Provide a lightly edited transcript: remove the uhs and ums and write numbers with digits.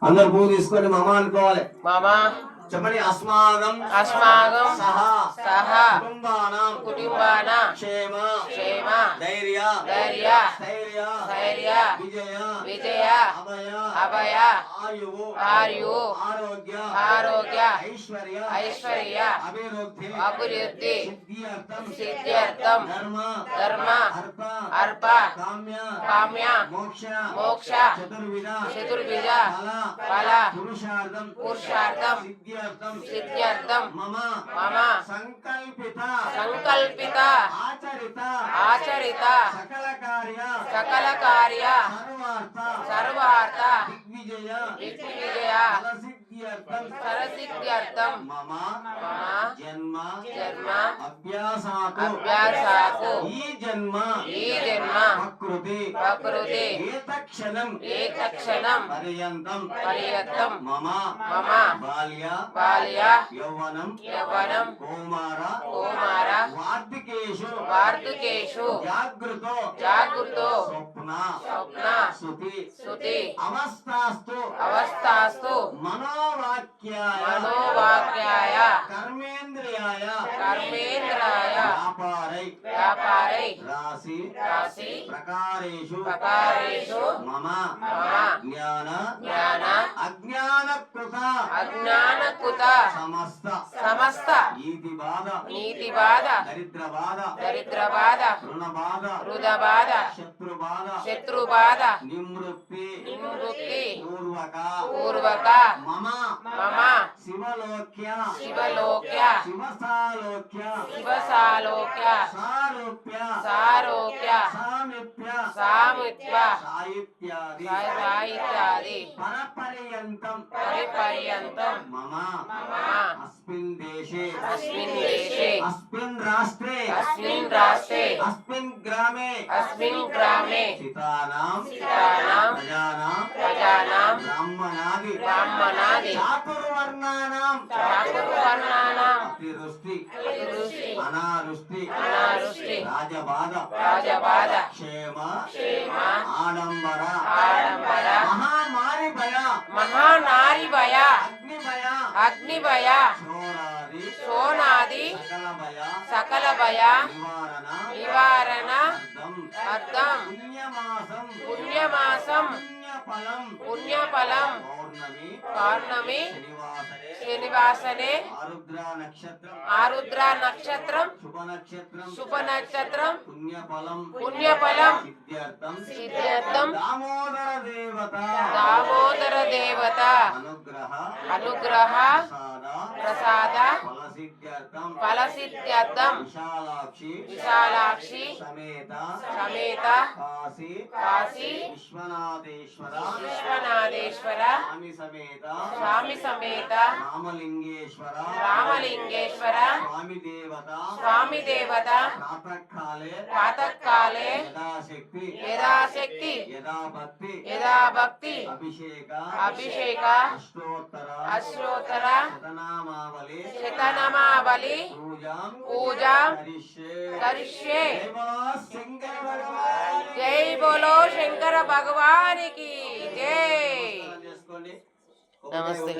అందరు పువ్వు తీసుకొని మామ అనుకోవాలి. మామా చెప్పండి. అస్మాకం సహ కుటుంబాన క్షేమ ధైర్య విజయ అభయ ఆయు ఆరోగ్య ఐశ్వర్య అభివృద్ధి సిద్ధ్యర్థం ధర్మ అర్ప కామ్య మోక్ష చతుర్విధ ఫల పురుషార్థం సిద్ధ్యర్థం మమ సంకల్పిత ఆచరిత సకల కార్య సర్వార్థ దిగ్విజయ సరసిద్ధ్యర్థం మమ జన్మ అభ్యాసాకు ఈ జన్మ ప్రకృతి ఏతక్షణం పర్యంతం మమ బాల్య యవ్వనం కౌమార వార్ధకేషు జాగృతో స్వప్న శృతి అవస్థాస్తు మనోవాక్యాయ కర్మేంద్రియాయ వ్యాపారై రాశి ప్రకారేషు మమ జ్ఞాన అజ్ఞానకృత సమస్త నీతి బాధ దరిద్ర బాధ రుణ బాధ శత్రు బాధ నివృత్తి పూర్వక మమ శివలోక్య శివసాలోక్య సారోక్య సామిత్య సాహిత్యాది పరిపర్యంతం మమ అస్మిన్ దేశే అస్మిన్ రాష్ట్రే అస్మిన్ గ్రామే స్థితానాం ప్రజానాం బ్రాహ్మణాది చాతుర్వర్ణానాం అతివృష్టి అనావృష్టి రాజబాధ క్షేమ ఆడంబర మహానారి భయ అగ్నిభయ సోనాది సకల భయ నివారణ అర్థం పుణ్యమాసం పుణ్యఫలం పౌర్ణమి శనివాసనే ఆరుద్ర నక్షత్రం శుభ నక్షత్రం పుణ్యఫలం సిద్ధ్యర్థం దామోదర దేవత అనుగ్రహ ప్రసాద ఫలసిద్ధ్యర్థం విశాలాక్షి సమేత కాశీ విశ్వనాథేశ్వర స్వామి సమేత రామలింగేశ్వర స్వామి దేవత ప్రాతకాలే యథాశక్తి యథా భక్తి అభిషేక అష్టోత్తర శతనామావళి పూజా కరిష్యే జై బోలో శంకర భగవానికి జై. నమస్తే.